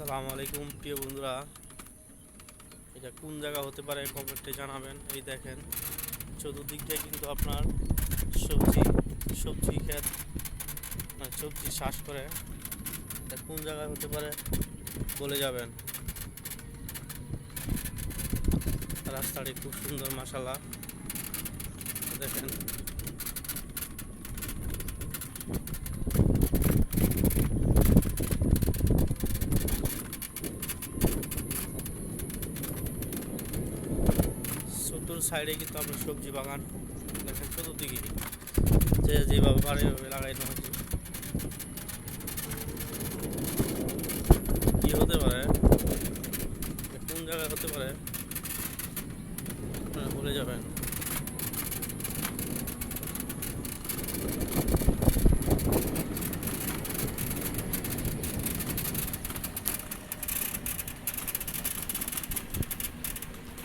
আসসালামু আলাইকুম প্রিয় বন্ধুরা, এটা কোন জায়গা হতে পারে কমেন্টে জানাবেন। এই দেখেন চতুর্দিকটা কিন্তু আপনার সবজি সবজি ক্ষেত, মানে সবজি চাষ করে। এটা কোন জায়গায় হতে পারে বলে যাবেন। রাস্তাটি খুব সুন্দর মাশাআল্লাহ, দেখেন। চতুর সাইডে কিন্তু আপনার সবজি বাগান দেখেন, চতুর্দিকে যে যেভাবে পারে ওইভাবে লাগাইতে হচ্ছে। কি হতে পারে, কোন জায়গায় হতে পারে আপনারা বলে যাবেন।